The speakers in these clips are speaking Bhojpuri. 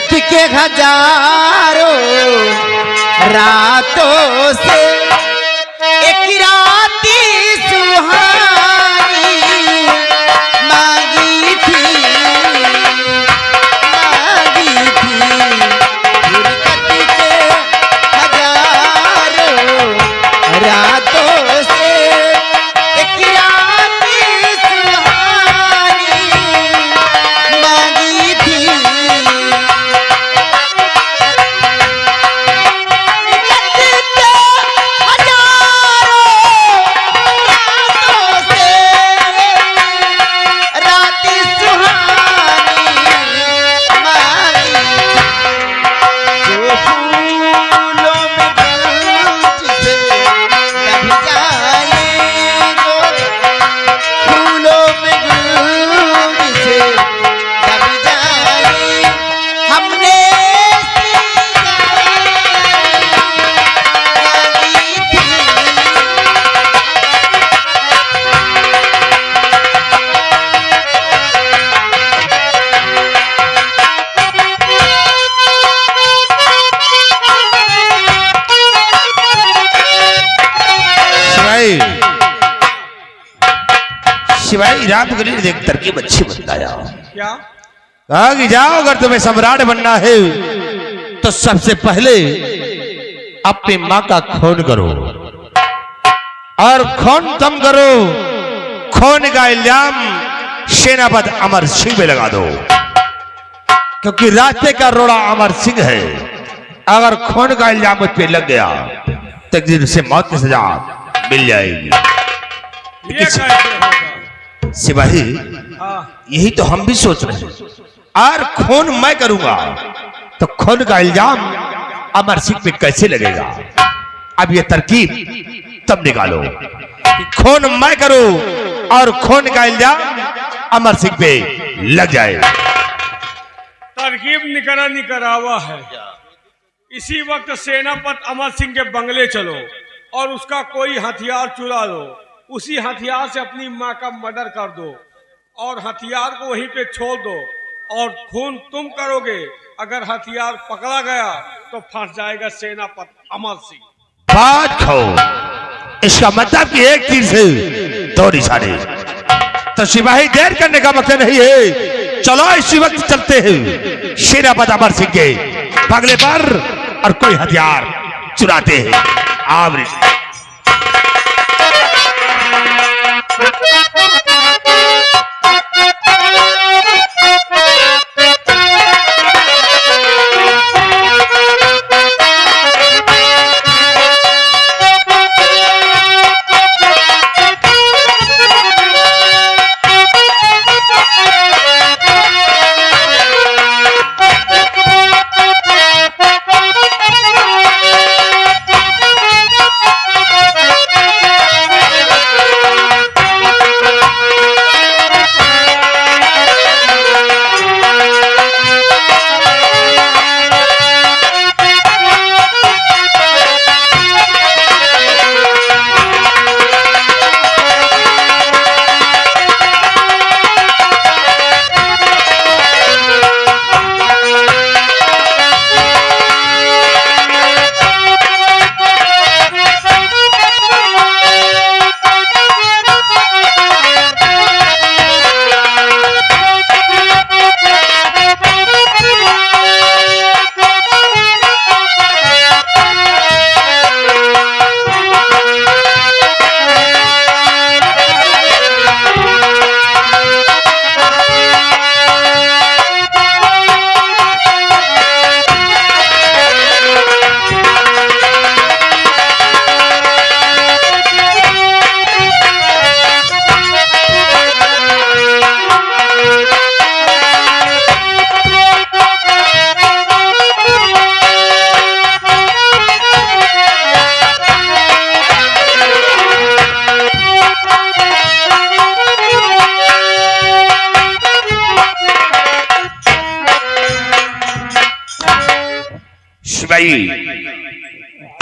कट के हजारों रातों से एक राती सुहानी मांगी थी फिर कट के हजारों रातों से एक राती सुहानी मांगी थी। शिवाई रामगढ़ी ने देख तरकीब अच्छी बताया। क्या कहा कि जाओ अगर तुम्हें सम्राट बनना है तो सबसे पहले अपनी मां का खून करो और खून तुम करो। खून का इल्जाम सेनापति अमर सिंह पे लगा दो क्योंकि रास्ते का रोड़ा अमर सिंह है। अगर खून का इल्जाम मुझ पे लग गया तो एक दिन उसे मौत की सजा मिल जाएगी। ये कैसे होगा? सिपाही हाँ, यही तो हम भी सोच रहे हैं। और खून मैं करूंगा तो खून का इल्जाम अमर सिंह पे कैसे लगेगा? अब ये तरकीब तब निकालो कि खून मैं करूं और खून का इल्जाम अमर सिंह पे लग जाए। तरकीब निकरावा है। इसी वक्त सेनापति अमर सिंह के बंगले चलो और उसका कोई हथियार चुरा लो। उसी हथियार से अपनी माँ का मर्डर कर दो और हथियार को वहीं पे छोड़ दो और खून तुम करोगे। अगर हथियार पकड़ा गया तो फंस जाएगा सेनापति अमर सिंह। बात खो, इसका मतलब कि एक तीर से दो निशाने। तो सिपाही देर करने का मकसद नहीं है। चलो इसी वक्त चलते हैं सेनापति अमर सिंह के बंगले पर और कोई हथियार चुराते हैं। आवरी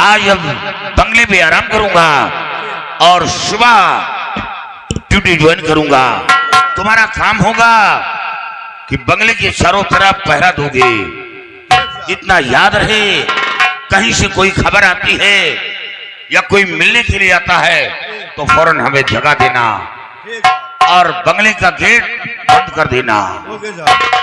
आज हम बंगले पे आराम करूंगा और सुबह ड्यूटी ज्वाइन करूंगा। तुम्हारा काम होगा कि बंगले के चारों तरफ पहरा दोगे इतना याद रहे, कहीं से कोई खबर आती है या कोई मिलने के लिए आता है तो फौरन हमें जगा देना और बंगले का गेट बंद कर देना। ओके साहब।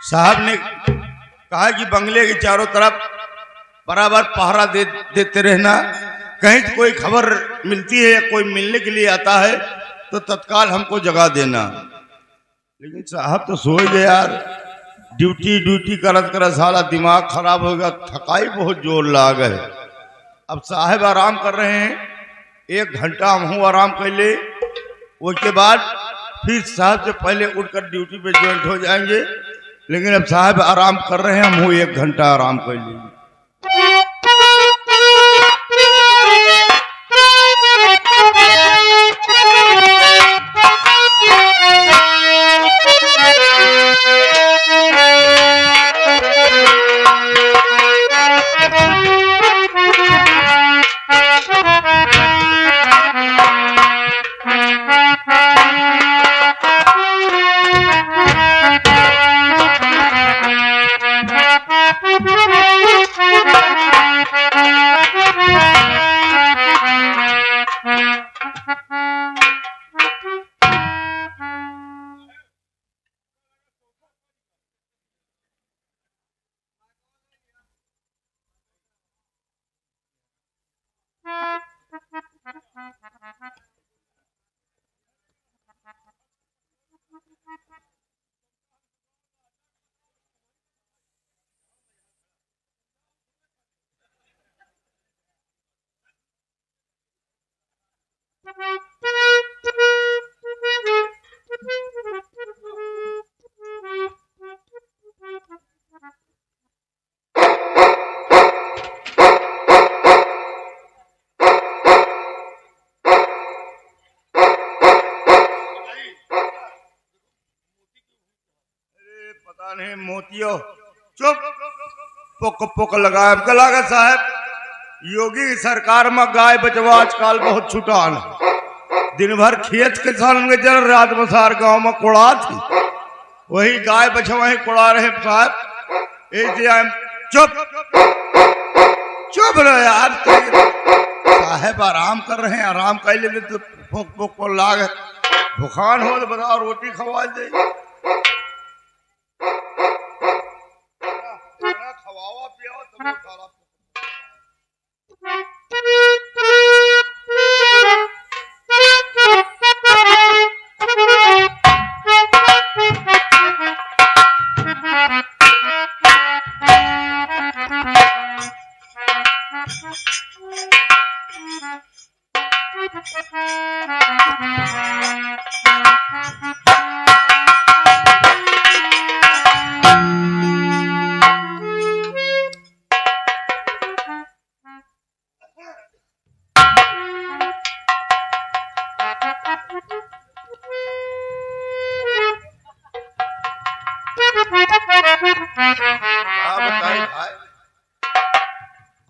साहब ने कहा कि बंगले के चारों तरफ बराबर पहरा देते रहना, कहीं कोई खबर मिलती है या कोई मिलने के लिए आता है तो तत्काल हमको जगा देना। लेकिन साहब तो सो गए यार, ड्यूटी करत करत साला दिमाग खराब हो गया, थकाई बहुत जोर लाग है। अब साहब आराम कर रहे हैं, 1 घंटा हम आराम कर ले, उसके बाद फिर साहब से पहले उठकर ड्यूटी पे ज्वाइंट हो जाएंगे। लेकिन अब साहब आराम कर रहे हैं, हम 1 घंटा आराम कर लेंगे। पता नहीं मोतियो चुप पोक पोक लगाए लागत साहब, योगी की सरकार में गाय बचवा आजकल बहुत छुटान है। दिन भर खेत किसान में जल, रात में सार गांव में कुड़ा थी, वही गाय बचवा ही कुड़ा रहे साहब। ऐसे चुप चुप रहे यार, साहब आराम कर रहे हैं, आराम कर ले तो पोक पोक को लाग भुखान हो तो बताओ रोटी खवा दे, खवावा पियाओ तो सारा।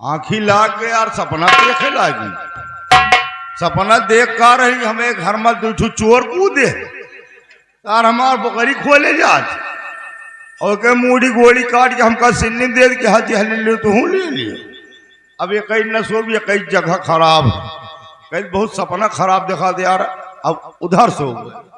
आँखी लाग गए यार, सपना देखे लागी, सपना देख कर रही हमें घर में 2 चोर कूदे यार, हमार बकरी खोले जात और के मूड़ी गोली काट के हमका सिन्नी दे के हाथी हल ले तो हूँ ले लिए। अब ये कई न सो भी, कई जगह खराब, कई बहुत सपना खराब दिखा दे यार, अब उधर सो गए।